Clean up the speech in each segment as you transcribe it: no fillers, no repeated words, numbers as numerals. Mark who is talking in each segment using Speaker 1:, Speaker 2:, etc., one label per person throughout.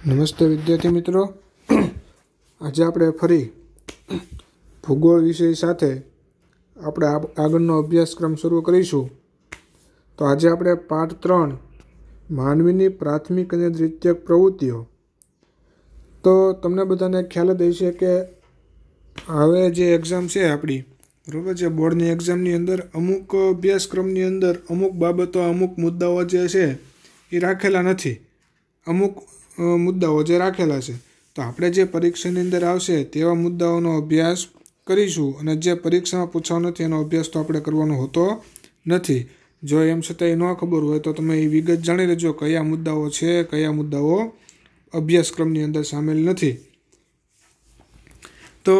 Speaker 1: નમસ્તે વિદ્યાર્થી મિત્રો, આજે આપણે ફરી ભૂગોળ વિષય સાથે આપણે આગળનો અભ્યાસક્રમ શરૂ કરીશું. તો આજે આપણે પાઠ 3 માનવીની પ્રાથમિક અને દ્વિતીયક પ્રવૃત્તિઓ. તો તમને બધાને ખ્યાલ જ હશે કે હવે જે એક્ઝામ છે આપણી, બરાબર છે, બોર્ડની એક્ઝામની અંદર અમુક અભ્યાસક્રમની અંદર અમુક બાબતો, અમુક મુદ્દાઓ જે છે એ રાખેલા નથી. અમુક મુદ્દાઓ જે રાખેલા છે, તો આપણે જે પરીક્ષાની અંદર આવશે તેવા મુદ્દાઓનો અભ્યાસ કરીશું, અને જે પરીક્ષામાં પૂછવાનું નથી એનો અભ્યાસ તો આપણે કરવાનો હોતો નથી. જો એમ છતાંય ન ખબર હોય તો તમે એ વિગત જાણી લેજો કયા મુદ્દાઓ છે, કયા મુદ્દાઓ અભ્યાસક્રમની અંદર સામેલ નથી. તો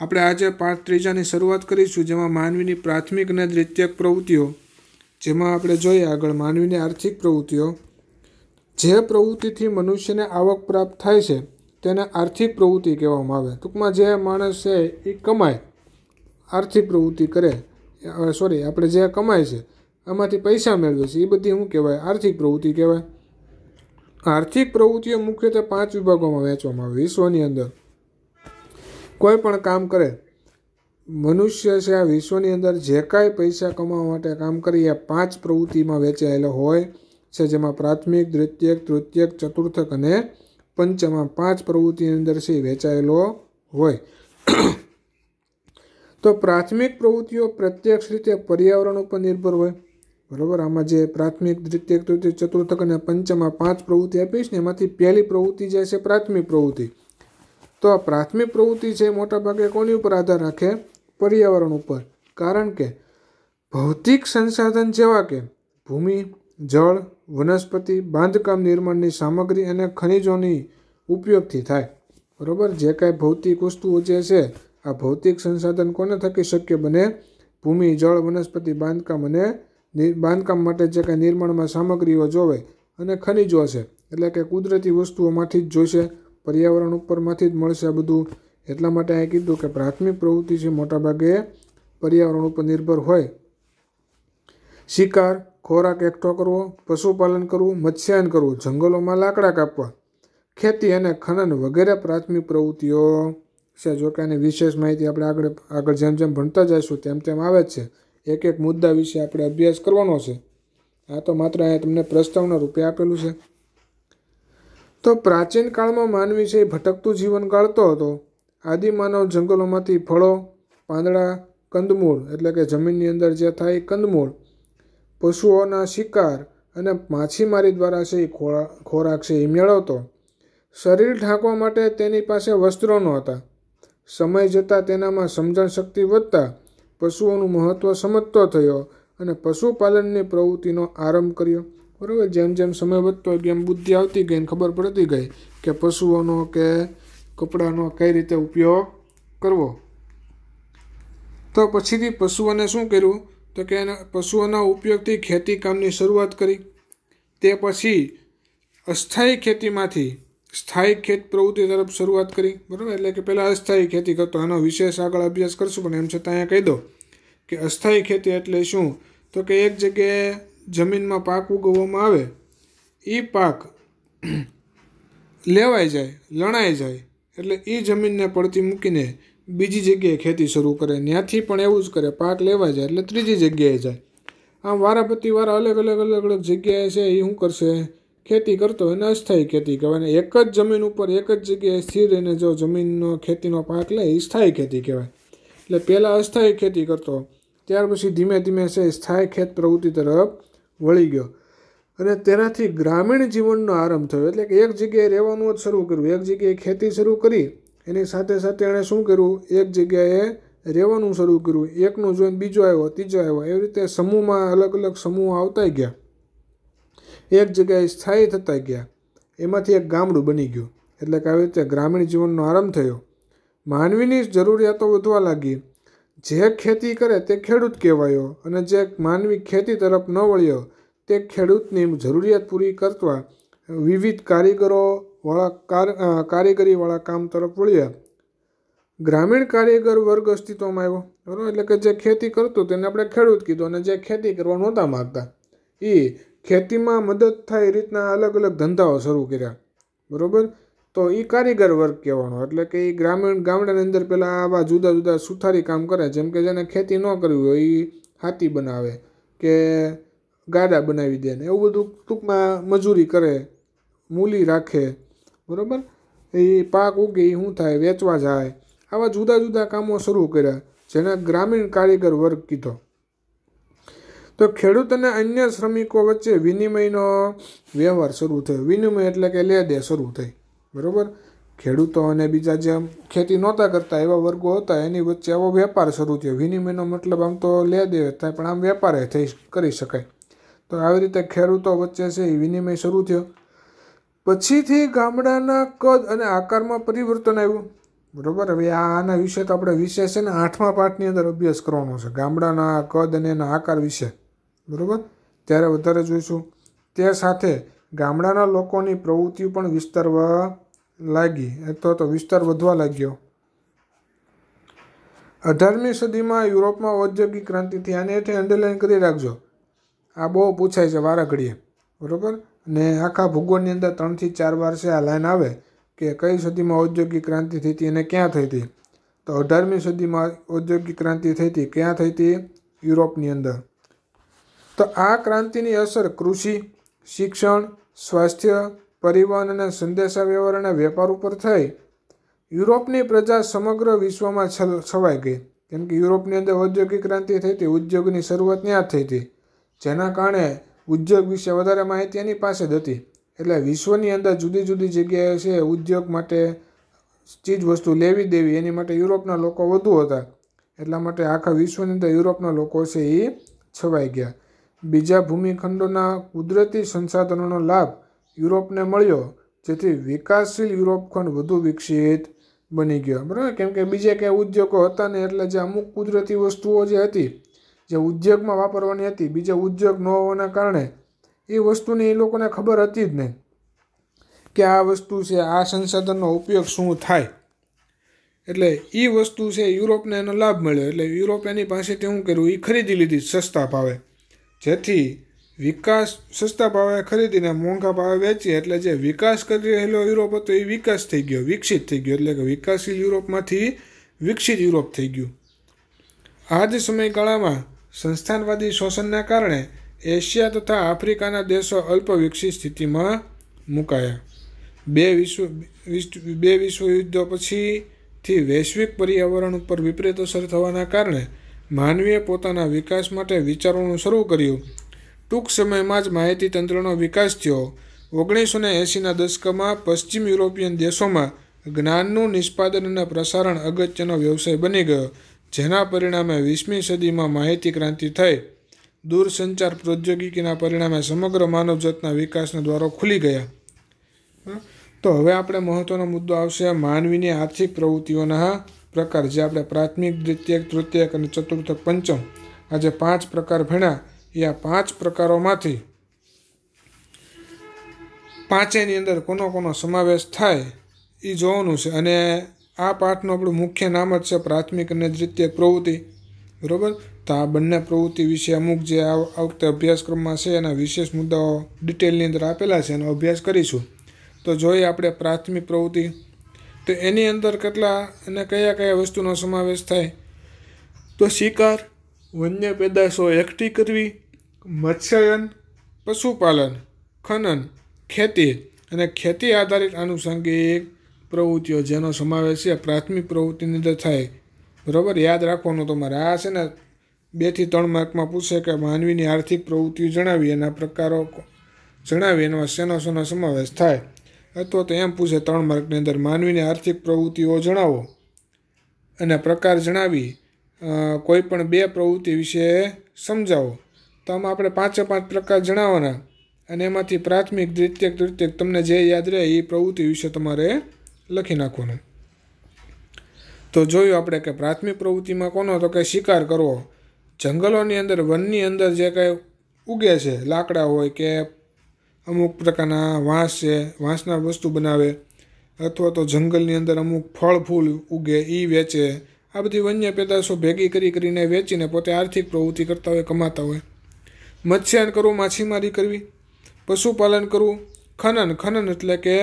Speaker 1: આપણે આજે પાઠ 3ની શરૂઆત કરીશું, જેમાં માનવીની પ્રાથમિક અને દ્વિતીયક પ્રવૃત્તિઓ, જેમાં આપણે જોઈએ આગળ માનવીની આર્થિક પ્રવૃત્તિઓ. જે પ્રવૃત્તિથી મનુષ્યને આવક પ્રાપ્ત થાય છે તેને આર્થિક પ્રવૃત્તિ કહેવામાં આવે. ટૂંકમાં જે માણસ છે એ કમાય, આર્થિક પ્રવૃત્તિ કરે, આપણે જે કમાય છે આમાંથી પૈસા મેળવે છે, એ બધી શું કહેવાય? આર્થિક પ્રવૃત્તિ કહેવાય. આર્થિક પ્રવૃત્તિઓ મુખ્યત્વે 5 વિભાગોમાં વહેંચવામાં આવે. વિશ્વની અંદર કોઈ પણ કામ કરે મનુષ્ય છે, આ વિશ્વની અંદર જે કાંઈ પૈસા કમાવા માટે કામ કરે એ 5 પ્રવૃત્તિમાં વહેંચાયેલો હોય છે, જેમાં પ્રાથમિક, દ્વિતીયક, તૃતીયક, ચતુર્થક અને પંચમ, 5 પ્રવૃત્તિની અંદર છે વહેંચાયેલો હોય. તો પ્રાથમિક પ્રવૃત્તિઓ પ્રત્યક્ષ રીતે પર્યાવરણ ઉપર નિર્ભર હોય, બરાબર. આમાં જે પ્રાથમિક, દ્વિતીયક, તૃતીયક, ચતુર્થક અને પંચમ 5 પ્રવૃત્તિ આપીશ ને, એમાંથી પહેલી પ્રવૃત્તિ જે છે પ્રાથમિક પ્રવૃત્તિ. તો આ પ્રાથમિક પ્રવૃત્તિ છે મોટાભાગે કોની ઉપર આધાર રાખે? પર્યાવરણ ઉપર. કારણ કે ભૌતિક સંસાધન જેવા કે ભૂમિ, જળ, વનસ્પતિ, બાંધકામ નિર્માણની સામગ્રી અને ખનિજોની ઉપયોગથી થાય, બરાબર. જે કાંઈ ભૌતિક વસ્તુઓ જે છે, આ ભૌતિક સંસાધન કોને થકી શક્ય બને? ભૂમિ, જળ, વનસ્પતિ, બાંધકામ અને બાંધકામ માટે જે કાંઈ નિર્માણમાં સામગ્રીઓ જોવે અને ખનિજો છે, એટલે કે કુદરતી વસ્તુઓમાંથી જ જોઈશે, પર્યાવરણ ઉપરમાંથી જ મળશે આ બધું. એટલા માટે આ કીધું કે પ્રાથમિક પ્રવૃત્તિ છે મોટાભાગે પર્યાવરણ ઉપર નિર્ભર હોય. શિકાર, ખોરાક એકઠો કરવો, પશુપાલન કરવું, મત્સ્યાયન કરવું, જંગલોમાં લાકડા કાપવા, ખેતી અને ખનન વગેરે પ્રાથમિક પ્રવૃત્તિઓ છે. જો કે આની વિશેષ માહિતી આપણે આગળ જેમ જેમ ભણતા જઈશું તેમ આવે જ છે. એક એક મુદ્દા વિશે આપણે અભ્યાસ કરવાનો છે. આ તો માત્ર અહીંયા તમને પ્રસ્તાવના રૂપે આપેલું છે. તો પ્રાચીન કાળમાં માનવી છે ભટકતું જીવન ગાળતો હતો. આદિમાનવ જંગલોમાંથી ફળો, પાંદડા, કંદમૂળ, એટલે કે જમીનની અંદર જે થાય કંદમૂળ, પશુઓના શિકાર અને માછીમારી દ્વારા છે એ ખોરાક છે એ મેળવતો. શરીર ઢાંકવા માટે તેની પાસે વસ્ત્રો નહોતા. સમય જતાં તેનામાં સમજણ શક્તિ વધતા પશુઓનું મહત્ત્વ સમજતો થયો અને પશુપાલનની પ્રવૃત્તિનો આરંભ કર્યો, બરાબર. જેમ જેમ સમય વધતો ગયો એમ બુદ્ધિ આવતી ગઈ, ખબર પડતી ગઈ કે પશુઓનો કે કપડાનો કઈ રીતે ઉપયોગ કરવો. તો પછીથી પશુઓને શું કર્યું? તો કે પશુઓના ઉપયોગથી ખેતી કામની શરૂઆત કરી. તે પછી અસ્થાયી ખેતીમાંથી સ્થાયી ખેત પ્રવૃત્તિ તરફ શરૂઆત કરી, બરાબર. એટલે કે પહેલાં અસ્થાયી ખેતી કરતો, આનો વિશેષ આગળ અભ્યાસ કરશું, પણ એમ છતાં અહીંયા કહી દો કે અસ્થાયી ખેતી એટલે શું? તો કે એક જગ્યાએ જમીનમાં પાક ઉગવવામાં આવે, એ પાક લેવાઈ જાય, લણાઈ જાય, એટલે એ જમીનને પડતી મૂકીને બીજી જગ્યાએ ખેતી શરૂ કરે. ત્યાંથી પણ એવું જ કરે, પાક લેવાઈ જાય એટલે ત્રીજી જગ્યાએ જાય. આમ વારાફરતી અલગ અલગ જગ્યાએ છે એ શું કરશે? ખેતી કરતો હોય. એને અસ્થાયી ખેતી કહેવાય. એક જ જમીન ઉપર એક જ જગ્યાએ સ્થિર રહીને જો જમીનનો ખેતીનો પાક લે એ સ્થાયી ખેતી કહેવાય. એટલે પહેલાં અસ્થાયી ખેતી કરતો, ત્યાર પછી ધીમે ધીમે છે સ્થાયી ખેત પ્રવૃત્તિ તરફ વળી ગયો, અને તેનાથી ગ્રામીણ જીવનનો આરંભ થયો. એટલે કે એક જગ્યાએ રહેવાનું જ શરૂ કર્યું, એક જગ્યાએ ખેતી શરૂ કરી, એની સાથે સાથે એણે શું કર્યું? એક જગ્યાએ રહેવાનું શરૂ કર્યું. એકનું જોઈને બીજો આવ્યો, ત્રીજો આવ્યો, એવી રીતે સમૂહમાં અલગ અલગ સમૂહ આવતા ગયા, એક જગ્યાએ સ્થાયી થતા ગયા. એમાંથી એક ગામડું બની ગયું. એટલે કે આવી રીતે ગ્રામીણ જીવનનો આરંભ થયો. માનવીની જરૂરિયાતો વધવા લાગી. જે ખેતી કરે તે ખેડૂત કહેવાયો, અને જે માનવી ખેતી તરફ ન વળ્યો તે ખેડૂતની જરૂરિયાત પૂરી કરવા વિવિધ કારીગરીવાળા કામ તરફ વળ્યા. ગ્રામીણ કારીગર વર્ગ અસ્તિત્વમાં આવ્યો, બરાબર. એટલે કે જે ખેતી કરતું તેને આપણે ખેડૂત કીધું, અને જે ખેતી કરવા નહોતા માગતા એ ખેતીમાં મદદ થાય એ રીતના અલગ અલગ ધંધાઓ શરૂ કર્યા, બરાબર. તો એ કારીગર વર્ગ કહેવાનો, એટલે કે એ ગામડાની અંદર પેલા આવા જુદા જુદા સુથારી કામ કરે, જેમ કે જેને ખેતી ન કરવી હોય એ હાથી બનાવે કે ગાડા બનાવી દે ને એવું બધું ટૂંકમાં મજૂરી કરે, મૂલી રાખે, બરાબર. એ પાક ઉગે એ શું થાય, વેચવા જાય, આવા જુદા જુદા કામો શરૂ કર્યા, જેને ગ્રામીણ કારીગર વર્ગ કીધો. તો ખેડૂત અને અન્ય શ્રમિકો વચ્ચે વિનિમયનો વ્યવહાર શરૂ થયો. વિનિમય એટલે કે લે દે શરૂ થઈ, બરાબર. ખેડૂતો અને બીજા જે ખેતી નહોતા કરતા એવા વર્ગો હતા એની વચ્ચે આવો વેપાર શરૂ થયો. વિનિમયનો મતલબ આમ તો લે દે થાય, પણ આમ વેપારે કરી શકાય. તો આવી રીતે ખેડૂતો વચ્ચે છે એ વિનિમય શરૂ થયો. પછીથી ગામડાના કદ અને આકારમાં પરિવર્તન આવ્યું, બરાબર. હવે આના વિશે તો આપણે વિશે છે ને 8મા પાઠની અંદર અભ્યાસ કરવાનો છે, ગામડાના કદ અને એના આકાર વિશે, બરાબર. ત્યારે વધારે જોઈશું. તે સાથે ગામડાના લોકોની પ્રવૃત્તિઓ પણ વિસ્તારવા લાગી, અથવા તો વિસ્તાર વધવા લાગ્યો. 18મી સદીમાં યુરોપમાં ઔદ્યોગિક ક્રાંતિથી, આને એટલે અંડરલાઈન કરી રાખજો, આ બહુ પૂછાય છે વારા ઘડીએ, બરાબર. ને આખા ભૂગોળની અંદર 3 થી 4 વાર છે આ લાઈન આવે કે કઈ સદીમાં ઔદ્યોગિક ક્રાંતિ થઈ હતી અને ક્યાં થઈ હતી. તો 18મી સદીમાં ઔદ્યોગિક ક્રાંતિ થઈ હતી, ક્યાં થઈ હતી, યુરોપની અંદર. તો આ ક્રાંતિની અસર કૃષિ, શિક્ષણ, સ્વાસ્થ્ય, પરિવહન અને સંદેશા વ્યવહાર અને વેપાર ઉપર થઈ. યુરોપની પ્રજા સમગ્ર વિશ્વમાં છવાઈ ગઈ, કેમ કે યુરોપની અંદર ઔદ્યોગિક ક્રાંતિ થઈ હતી, ઉદ્યોગની શરૂઆત ત્યાં થઈ હતી, જેના કારણે ઉદ્યોગ વિશે વધારે માહિતી એની પાસે જ હતી. એટલે વિશ્વની અંદર જુદી જુદી જગ્યાએ છે ઉદ્યોગ માટે ચીજ વસ્તુ લેવી દેવી એની માટે યુરોપના લોકો વધુ હતા, એટલા માટે આખા વિશ્વની અંદર યુરોપના લોકો છે એ છવાઈ ગયા. બીજા ભૂમિખંડોના કુદરતી સંસાધનોનો લાભ યુરોપને મળ્યો, જેથી વિકાસશીલ યુરોપ ખંડ વધુ વિકસિત બની ગયો, બરાબર. કેમ કે બીજે ક્યાંય ઉદ્યોગો હતા ને, એટલે જે અમુક કુદરતી વસ્તુઓ જે હતી જે ઉદ્યોગમાં વાપરવાની હતી, બીજા ઉદ્યોગ ન હોવાના કારણે એ વસ્તુની એ લોકોને ખબર હતી જ નહીં કે આ વસ્તુ છે, આ સંસાધનનો ઉપયોગ શું થાય. એટલે એ વસ્તુ છે યુરોપને એનો લાભ મળ્યો, એટલે યુરોપ એની પાસેથી શું કર્યું, એ ખરીદી લીધી સસ્તા ભાવે, જેથી વિકાસ સસ્તા ભાવે ખરીદીને મોંઘા ભાવે વેચી, એટલે જે વિકાસ કરી રહેલો યુરોપ હતો એ વિકાસ થઈ ગયો, વિકસિત થઈ ગયો, એટલે કે વિકાસશીલ યુરોપમાંથી વિકસિત યુરોપ થઈ ગયું. આ જ સમયગાળામાં સંસ્થાનવાદી શોષણના કારણે એશિયા તથા આફ્રિકાના દેશો અલ્પ વિકસિત સ્થિતિમાં મુકાયા. બે વિશ્વયુદ્ધો પછીથી વૈશ્વિક પર્યાવરણ ઉપર વિપરીત અસર થવાના કારણે માનવીએ પોતાના વિકાસ માટે વિચારવાનું શરૂ કર્યું. ટૂંક સમયમાં જ માહિતી તંત્રનો વિકાસ થયો. 1980ના દશકમાં પશ્ચિમ યુરોપિયન દેશોમાં જ્ઞાનનું નિષ્પાદન અને પ્રસારણ અગત્યનો વ્યવસાય બની ગયો, જેના પરિણામે 20મી સદીમાં માહિતી ક્રાંતિ થઈ. દૂરસંચાર પ્રૌદ્યોગિકીના પરિણામે સમગ્ર માનવજાતના વિકાસના દ્વારો ખુલી ગયા. તો હવે આપણે મહત્વનો મુદ્દો આવશે માનવીની આર્થિક પ્રવૃત્તિઓના પ્રકાર, જે આપણે પ્રાથમિક, દ્વિતીયક, તૃતીયક અને ચતુર્થક, પંચમ આ જે 5 પ્રકાર ભણ્યા એ આ 5 પ્રકારોમાંથી પાંચેની અંદર કોનો સમાવેશ થાય એ જોવાનું છે. અને આ પાઠનું આપણું મુખ્ય નામ જ છે પ્રાથમિક અને દ્વિતીયક પ્રવૃત્તિ, બરાબર. તો આ બંને પ્રવૃત્તિ વિશે અમુક જે આ વખતે અભ્યાસક્રમમાં છે એના વિશેષ મુદ્દાઓ ડિટેલની અંદર આપેલા છે, એનો અભ્યાસ કરીશું. તો જોઈએ આપણે પ્રાથમિક પ્રવૃત્તિ, તો એની અંદર કેટલા અને કયા કયા વસ્તુનો સમાવેશ થાય. તો શિકાર, વન્ય પેદાશો એકઠી કરવી, મત્સ્યયન, પશુપાલન, ખનન, ખેતી અને ખેતી આધારિત આનુષંગિક પ્રવૃત્તિઓ, જેનો સમાવેશ છે પ્રાથમિક પ્રવૃત્તિની અંદર થાય, બરાબર. યાદ રાખવાનું તમારે. આ છે ને 2 થી 3 માર્કમાં પૂછે કે માનવીની આર્થિક પ્રવૃત્તિઓ જણાવી, એના પ્રકારો જણાવી, એનો શેનો સમાવેશ થાય, અથવા તો એમ પૂછે 3 માર્કની અંદર માનવીની આર્થિક પ્રવૃત્તિઓ જણાવો અને પ્રકાર જણાવી કોઈ પણ 2 પ્રવૃત્તિ વિશે સમજાવો. તો આમાં આપણે 5 પ્રકાર જણાવવાના, અને એમાંથી પ્રાથમિક, દ્વિતીયક, તૃતીયક તમને જે યાદ રહે એ પ્રવૃત્તિ વિશે તમારે લખી નાખવાનું. તો જોયું આપણે કે પ્રાથમિક પ્રવૃત્તિમાં કોનો, તો કે શિકાર કરવો. જંગલોની અંદર, વનની અંદર જે કાંઈ ઉગે છે, લાકડા હોય કે અમુક પ્રકારના વાંસ છે, વાંસના વસ્તુ બનાવે, અથવા તો જંગલની અંદર અમુક ફળ ફૂલ ઉગે એ વેચે. આ બધી વન્ય પેદાશો ભેગી કરીને વેચીને પોતે આર્થિક પ્રવૃત્તિ કરતા હોય, કમાતા હોય. મત્સ્યાયન કરવું, માછીમારી કરવી. પશુપાલન કરવું. ખનન એટલે કે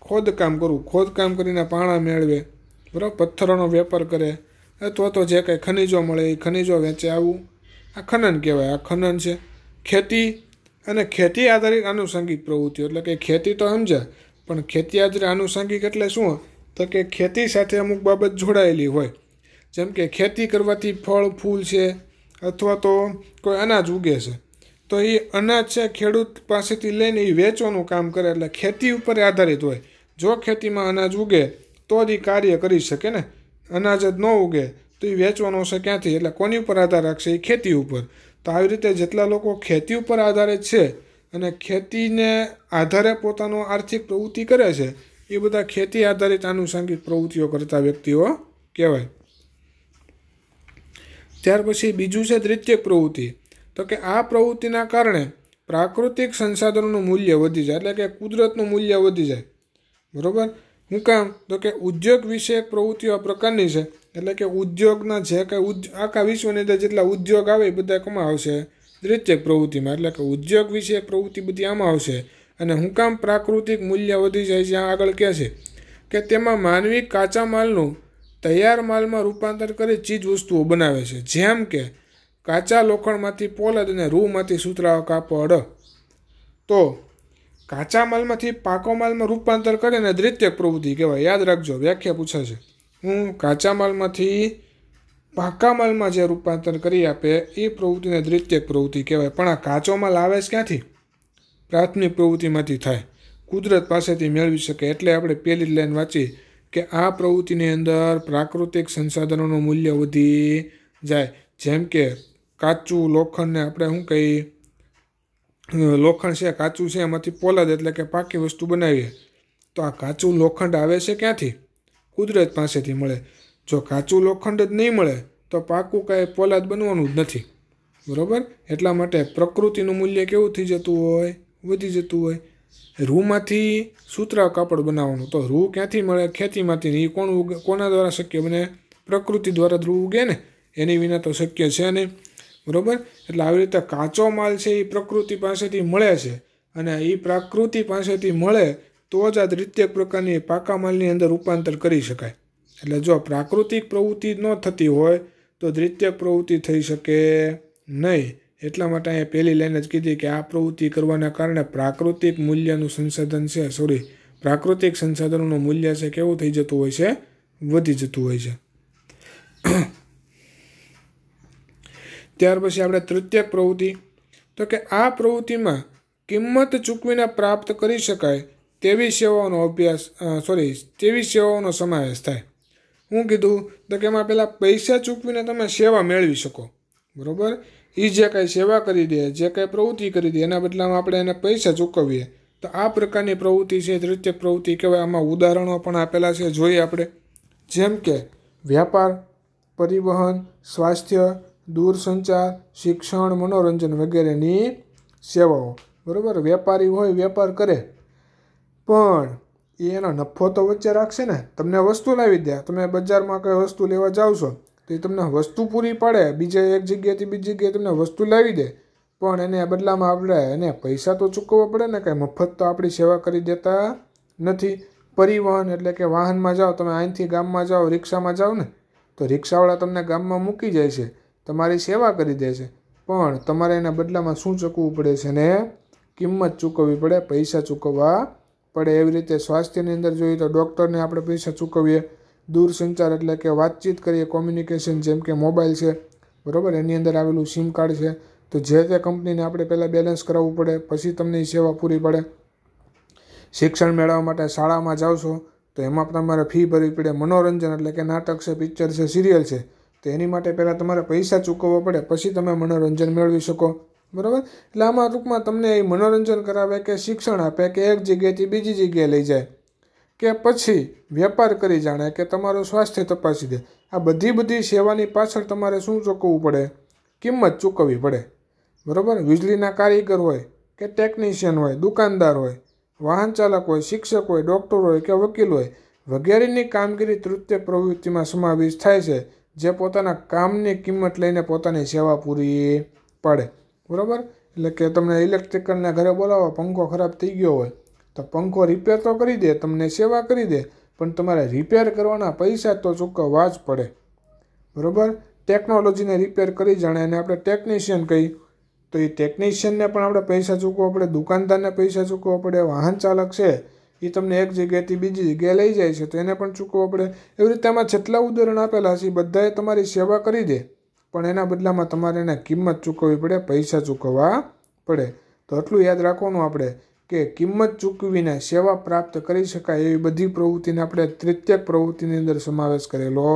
Speaker 1: ખોદકામ કરવું, ખોદકામ કરીને પાણા મેળવે, બરાબર, પથ્થરોનો વેપાર કરે, અથવા તો જે કંઈ ખનિજો મળે એ ખનિજો વેચે, આવું આ ખનન કહેવાય. આ ખનન છે. ખેતી અને ખેતી આધારિત આનુષંગિક પ્રવૃત્તિઓ, એટલે કે ખેતી તો સમજ્યા, પણ ખેતી આધારિત આનુષંગિક એટલે શું? તો કે ખેતી સાથે અમુક બાબત જોડાયેલી હોય. જેમ કે ખેતી કરવાથી ફળ ફૂલ છે, અથવા તો કોઈ અનાજ ઉગે છે, તો એ અનાજ છે ખેડૂત પાસેથી લઈને એ વેચવાનું કામ કરે, એટલે ખેતી ઉપર આધારિત હોય. જો ખેતીમાં અનાજ ઉગે તો જ એ કાર્ય કરી શકે ને. અનાજ જ ન ઉગે તો એ વેચવાનો છે ક્યાંથી? એટલે કોની ઉપર આધાર રાખશે? એ ખેતી ઉપર. તો આવી રીતે જેટલા લોકો ખેતી ઉપર આધારિત છે અને ખેતીને આધારે પોતાનો આર્થિક પ્રવૃત્તિ કરે છે, એ બધા ખેતી આધારિત આનુષંગિક પ્રવૃત્તિઓ કરતા વ્યક્તિઓ કહેવાય. ત્યાર પછી બીજું છે દ્વિતીયક પ્રવૃત્તિ. તો કે આ પ્રવૃત્તિના કારણે પ્રાકૃતિક સંસાધનોનું મૂલ્ય વધી જાય, એટલે કે કુદરતનું મૂલ્ય વધી જાય. બરાબર? શું કામ? તો કે ઉદ્યોગ વિષયક પ્રવૃત્તિઓ આ પ્રકારની છે, એટલે કે ઉદ્યોગના જે કાંઈ આખા વિશ્વની અંદર જેટલા ઉદ્યોગ આવે એ બધા કોમાં આવશે? દ્વિતીયક પ્રવૃત્તિમાં. એટલે કે ઉદ્યોગ વિષયક પ્રવૃત્તિ બધી આમાં આવશે. અને શું કામ પ્રાકૃતિક મૂલ્ય વધી જાય? જ્યાં આગળ કહે છે કે તેમાં માનવી કાચા માલનું તૈયાર માલમાં રૂપાંતર કરી ચીજ વસ્તુઓ બનાવે છે. જેમ કે કાચા લોખંડમાંથી પોલાદ અને રૂમાંથી સુતરાઉ કાપડ. તો કાચા માલમાંથી પાકો માલમાં રૂપાંતર કરે ને દ્વિતીયક પ્રવૃત્તિ કહેવાય. યાદ રાખજો, વ્યાખ્યા પૂછાશે. કાચા માલમાંથી પાકા માલમાં જે રૂપાંતર કરી આપે એ પ્રવૃત્તિને દ્વિતીયક પ્રવૃત્તિ કહેવાય. પણ આ કાચો માલ આવે છે ક્યાંથી? પ્રાથમિક પ્રવૃત્તિમાંથી થાય, કુદરત પાસેથી મેળવી શકે. એટલે આપણે પહેલી જ લાઈન વાંચી કે આ પ્રવૃત્તિની અંદર પ્રાકૃતિક સંસાધનોનું મૂલ્ય વધી જાય. જેમ કે કાચું લોખંડને આપણે શું કહીએ? લોખંડ છે, કાચું છે, એમાંથી પોલાદ એટલે કે પાકી વસ્તુ બનાવીએ. તો આ કાચું લોખંડ આવે છે ક્યાંથી? કુદરત પાસેથી મળે. જો કાચું લોખંડ જ નહીં મળે તો પાકું કાંઈ પોલાદ બનવાનું જ નથી. બરાબર? એટલા માટે પ્રકૃતિનું મૂલ્ય કેવું થઈ જતું હોય? વધી જતું હોય. રૂમાંથી સુતરાઉ કાપડ બનાવવાનું, તો રૂ ક્યાંથી મળે? ખેતીમાંથી. એ કોના દ્વારા શક્ય બને? પ્રકૃતિ દ્વારા રૂ ઉગે ને, એની વિના તો શક્ય છે નહીં. બરાબર? એટલે આવી રીતે કાચો માલ છે એ પ્રકૃતિ પાસેથી મળે છે, અને એ પ્રકૃતિ પાસેથી મળે તો જ આ દ્વિતીયક પ્રકારની પાકા માલની અંદર રૂપાંતર કરી શકાય. એટલે જો પ્રાકૃતિક પ્રવૃત્તિ ન થતી હોય તો દ્વિતીયક પ્રવૃત્તિ થઈ શકે નહીં. એટલા માટે અહીંયા પહેલી લાઈન જ કીધી કે આ પ્રવૃત્તિ કરવાના કારણે પ્રાકૃતિક મૂલ્યનું સંસાધન છે, પ્રાકૃતિક સંસાધનોનું મૂલ્ય છે કેવું થઈ જતું હોય છે? વધી જતું હોય છે. ત્યાર પછી આપણે તૃતીયક પ્રવૃત્તિ. તો કે આ પ્રવૃત્તિમાં કિંમત ચૂકવીને પ્રાપ્ત કરી શકાય તેવી સેવાઓનો સમાવેશ થાય. હું કીધું? તો કે એમાં પહેલાં પૈસા ચૂકવીને તમે સેવા મેળવી શકો. બરાબર? એ જે કાંઈ સેવા કરી દે, જે કાંઈ પ્રવૃત્તિ કરી દે, એના બદલામાં આપણે એને પૈસા ચૂકવીએ, તો આ પ્રકારની પ્રવૃત્તિ છે તૃતીયક પ્રવૃત્તિ કહેવાય. આમાં ઉદાહરણો પણ આપેલા છે, જોઈએ આપણે. જેમ કે વ્યાપાર, પરિવહન, સ્વાસ્થ્ય, દૂરસંચાર, શિક્ષણ, મનોરંજન વગેરેની સેવાઓ. બરાબર? વેપારી હોય, વેપાર કરે, પણ એનો નફો તો વચ્ચે રાખશે ને. તમને વસ્તુ લાવી દે, તમે બજારમાં કઈ વસ્તુ લેવા જાઓ છો તો એ તમને વસ્તુ પૂરી પાડે, બીજે એક જગ્યાએથી બીજી જગ્યાએ તમને વસ્તુ લાવી દે, પણ એને બદલામાં આપણે એને પૈસા તો ચૂકવવા પડે ને. કાંઈ મફત તો આપણી સેવા કરી દેતા નથી. પરિવહન એટલે કે વાહનમાં જાઓ, તમે અહીંથી ગામમાં જાઓ, રિક્ષામાં જાઓ ને, તો રિક્ષાવાળા તમને ગામમાં મૂકી જાય છે, તમારી સેવા કરી દે છે, પણ તમારે એના બદલામાં શું ચૂકવવું પડે છે? ને કિંમત ચૂકવવી પડે, પૈસા ચૂકવવા પડે. એવી રીતે સ્વાસ્થ્યની અંદર જોઈએ તો ડૉક્ટરને આપણે પૈસા ચૂકવીએ. દૂરસંચાર એટલે કે વાતચીત કરીએ, કોમ્યુનિકેશન, જેમ કે મોબાઈલ છે, બરાબર, એની અંદર આવેલું સિમ કાર્ડ છે, તો જે તે કંપનીને આપણે પહેલાં બેલેન્સ કરાવવું પડે, પછી તમને એ સેવા પૂરી પડે. શિક્ષણ મેળવવા માટે શાળામાં જાઓ છો તો એમાં તમારે ફી ભરવી પડે. મનોરંજન એટલે કે નાટક છે, પિક્ચર છે, સિરિયલ છે, તો એની માટે પહેલાં તમારે પૈસા ચૂકવવા પડે, પછી તમે મનોરંજન મેળવી શકો. બરાબર? એટલે આમાં ટૂંકમાં તમને એ મનોરંજન કરાવે કે શિક્ષણ આપે કે એક જગ્યાએથી બીજી જગ્યાએ લઈ જાય કે પછી વેપાર કરી જાણે કે તમારું સ્વાસ્થ્ય તપાસી દે, આ બધી સેવાની પાછળ તમારે શું ચૂકવવું પડે? કિંમત ચૂકવવી પડે. બરાબર? વીજળીના કારીગર હોય કે ટેકનિશિયન હોય, દુકાનદાર હોય, વાહન ચાલક હોય, શિક્ષક હોય, ડૉક્ટર હોય કે વકીલ હોય, વગેરેની કામગીરી તૃતીયક પ્રવૃત્તિમાં સમાવેશ થાય છે, જે પોતાના કામની કિંમત લઈને પોતાની સેવા પૂરી પાડે. બરાબર? એટલે કે તમને ઇલેક્ટ્રિકલના ઘરે બોલાવો, પંખો ખરાબ થઈ ગયો હોય તો પંખો રિપેર તો કરી દે, તમને સેવા કરી દે, પણ તમારે રિપેર કરવાના પૈસા તો ચૂકવવા જ પડે, બરાબર. ટેકનોલોજીને રિપેર કરી જાણે અને આપણે ટેકનિશિયન કહી, તો એ ટેકનિશિયનને પણ આપણે પૈસા ચૂકવવા પડે, દુકાનદારને પૈસા ચૂકવવા પડે, વાહન ચાલક છે એ તમને એક જગ્યાએથી બીજી જગ્યાએ લઈ જાય છે તો એને પણ ચૂકવવા પડે. એવી રીતે આમાં જેટલા ઉદાહરણ આપેલા છે એ બધાએ તમારી સેવા કરી દે, પણ એના બદલામાં તમારે એને કિંમત ચૂકવવી પડે, પૈસા ચૂકવવા પડે. તો એટલું યાદ રાખવાનું આપણે કે કિંમત ચૂકવીને સેવા પ્રાપ્ત કરી શકાય એવી બધી પ્રવૃત્તિને આપણે તૃતીયક પ્રવૃત્તિની અંદર સમાવેશ કરેલો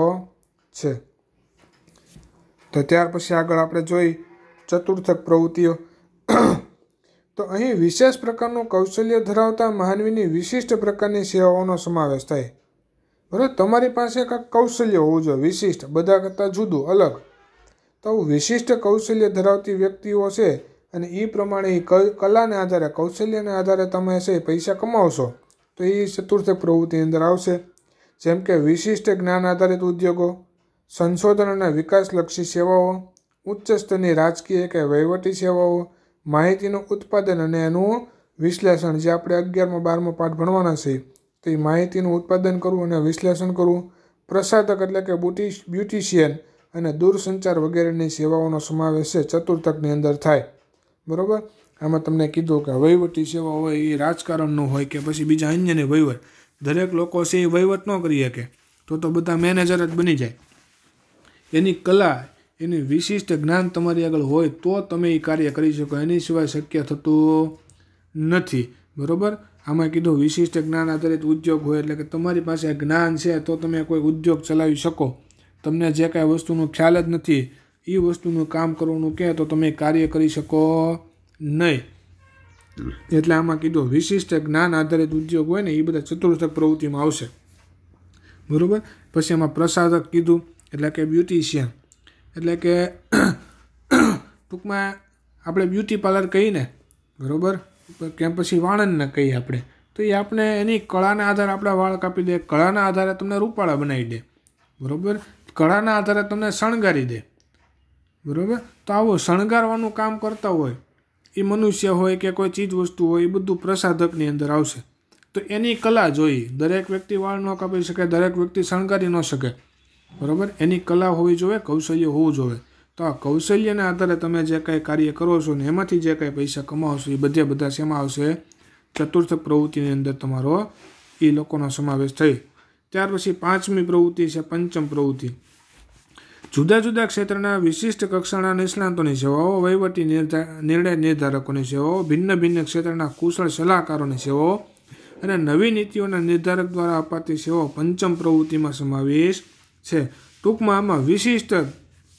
Speaker 1: છે. તો ત્યાર પછી આગળ આપણે જોઈ ચતુર્થક પ્રવૃત્તિઓ. તો અહીં વિશેષ પ્રકારનું કૌશલ્ય ધરાવતા માનવીની વિશિષ્ટ પ્રકારની સેવાઓનો સમાવેશ થાય, બરાબર. તમારી પાસે કાંઈક કૌશલ્ય હોવું જોઈએ વિશિષ્ટ, બધા કરતાં જુદું, અલગ. તો વિશિષ્ટ કૌશલ્ય ધરાવતી વ્યક્તિઓ છે અને એ પ્રમાણે એ કલાને આધારે, કૌશલ્યને આધારે તમે છે પૈસા કમાવશો તો એ ચતુર્થક પ્રવૃત્તિની અંદર આવશે. જેમ કે વિશિષ્ટ જ્ઞાન આધારિત ઉદ્યોગો, સંશોધન અને વિકાસલક્ષી સેવાઓ, ઉચ્ચ સ્તરની રાજકીય કે વહીવટી સેવાઓ, માહિતીનું ઉત્પાદન અને એનું વિશ્લેષણ, જે આપણે 11મા 12મા પાઠ ભણવાના છે તો એ માહિતીનું ઉત્પાદન કરવું અને વિશ્લેષણ કરવું, પ્રસાધક એટલે કે બ્યુટિશિયન અને દૂરસંચાર વગેરેની સેવાઓનો સમાવેશ છે ચતુર્થકની અંદર થાય, બરાબર. આમાં તમને કીધું કે વહીવટી સેવા હોય એ રાજકારણનું હોય કે પછી બીજા અન્યની વહીવટ, દરેક લોકો છે એ વહીવટ ન કરી શકે તો બધા મેનેજર જ બની જાય. એની કલા, એની વિશિષ્ટ જ્ઞાન તમારી આગળ હોય તો તમે એ કાર્ય કરી શકો, એની સિવાય શક્ય થતું નથી, બરાબર. આમાં કીધું વિશિષ્ટ જ્ઞાન આધારિત ઉદ્યોગ હોય એટલે કે તમારી પાસે જ્ઞાન છે તો તમે કોઈ ઉદ્યોગ ચલાવી શકો. તમને જે કાંઈ વસ્તુનો ખ્યાલ જ નથી એ વસ્તુનું કામ કરવાનું કહે તો તમે કાર્ય કરી શકો નહીં. એટલે આમાં કીધું વિશિષ્ટ જ્ઞાન આધારિત ઉદ્યોગ હોય ને એ બધા ચતુર્થક પ્રવૃત્તિમાં આવશે, બરાબર. પછી એમાં પ્રસાધક કીધું એટલે કે બ્યુટિશિયન, એટલે કે ટૂંકમાં આપણે બ્યુટી પાર્લર કહીને, બરાબર, કે પછી વાળંદને કહીએ આપણે, તો એ આપણે એની કળાના આધારે આપણા વાળ કાપી દે, કળાના આધારે તમને રૂપાળા બનાવી દે, બરાબર, કળાના આધારે તમને શણગારી દે, બરાબર. તો આવું શણગારવાનું કામ કરતા હોય એ મનુષ્ય હોય કે કોઈ ચીજ વસ્તુ હોય એ બધું પ્રસાધકની અંદર આવશે. તો એની કલા જોઈએ, દરેક વ્યક્તિ વાળ ન કાપી શકે, દરેક વ્યક્તિ શણગારી ન શકે, બરાબર. એની કલા હોવી જોઈએ, કૌશલ્ય હોવું જોઈએ. તો આ કૌશલ્યના આધારે તમે જે કાંઈ કાર્ય કરો છો ને એમાંથી જે કાંઈ પૈસા કમાવશો એ બધા શેમાં આવશે? ચતુર્થક પ્રવૃત્તિની અંદર તમારો એ લોકોનો સમાવેશ થઈ. ત્યાર પછી 5મી પ્રવૃત્તિ છે પંચમ પ્રવૃત્તિ. જુદા જુદા ક્ષેત્રના વિશિષ્ટ કક્ષાના નિષ્ણાતોની સેવાઓ, વહીવટી નિર્ણય નિર્ધારકોની સેવાઓ, ભિન્ન ભિન્ન ક્ષેત્રના કુશળ સલાહકારોની સેવાઓ અને નવી નીતિઓના નિર્ધારક દ્વારા અપાતી સેવાઓ પંચમ પ્રવૃત્તિમાં સમાવેશ છે. ટૂંકમાં આમાં વિશિષ્ટ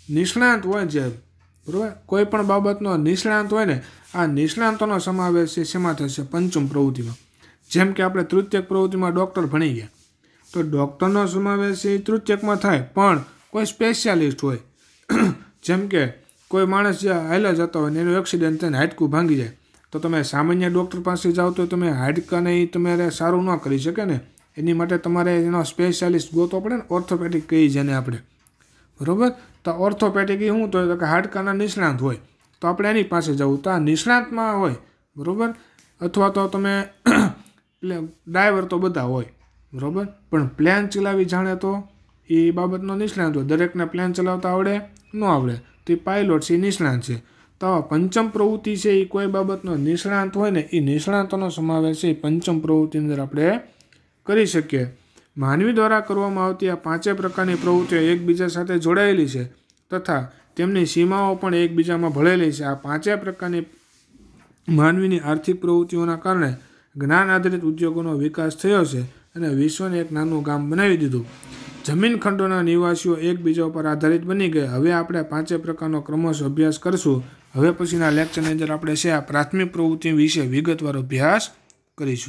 Speaker 1: નિષ્ણાંત હોય છે, બરાબર, કોઈ પણ બાબતનો નિષ્ણાંત હોય ને, આ નિષ્ણાંતોનો સમાવેશ છે શેમાં થશે? પંચમ પ્રવૃત્તિમાં. જેમ કે આપણે તૃતીયક પ્રવૃત્તિમાં ડૉક્ટર ભણી ગયા તો ડૉક્ટરનો સમાવેશ એ તૃતીયકમાં થાય, પણ કોઈ સ્પેશિયાલિસ્ટ હોય જેમ કે કોઈ માણસ જે હાલ્યા જતો હોય ને એનું એક્સિડન્ટ થઈને હાડકું ભાંગી જાય તો તમે સામાન્ય ડૉક્ટર પાસે જાઓ તો તમે હાડકાને એ તમારે સારું ન કરી શકે ને, એની માટે તમારે એનો સ્પેશિયાલિસ્ટ ગોતવો પડે ને, ઓર્થોપેડિક કહીએ જેને આપણે, બરાબર. તો ઓર્થોપેડિક એ શું તો કે હાડકાના નિષ્ણાંત હોય તો આપણે એની પાસે જવું, તો આ નિષ્ણાંતમાં હોય, બરાબર. અથવા તો તમે ડ્રાઈવર તો બધા હોય, બરાબર, પણ પ્લેન ચલાવી જાણે તો એ બાબતનો નિષ્ણાંત હોય. દરેકને પ્લેન ચલાવતા આવડે ન આવડે તો એ પાયલોટ છે, એ નિષ્ણાંત છે. તો આ પંચમ પ્રવૃત્તિ છે એ કોઈ બાબતનો નિષ્ણાંત હોય ને એ નિષ્ણાંતોનો સમાવેશ છે એ પંચમ પ્રવૃત્તિની અંદર આપણે કરી શકીએ. માનવી દ્વારા કરવામાં આવતી આ 5 પ્રકારની પ્રવૃત્તિઓ એકબીજા સાથે જોડાયેલી છે તથા તેમની સીમાઓ પણ એકબીજામાં ભળેલી છે. આ 5 પ્રકારની માનવીની આર્થિક પ્રવૃત્તિઓના કારણે જ્ઞાન આધારિત ઉદ્યોગોનો વિકાસ થયો છે અને વિશ્વને એક નાનું ગામ બનાવી દીધું. જમીન ખંડોના નિવાસીઓ એકબીજા ઉપર આધારિત બની ગયા. હવે આપણે 5 પ્રકારનો ક્રમશઃ અભ્યાસ કરશું. હવે પછીના લેક્ચરની અંદર આપણે છે આ પ્રાથમિક પ્રવૃત્તિ વિશે વિગતવાર અભ્યાસ કરીશું.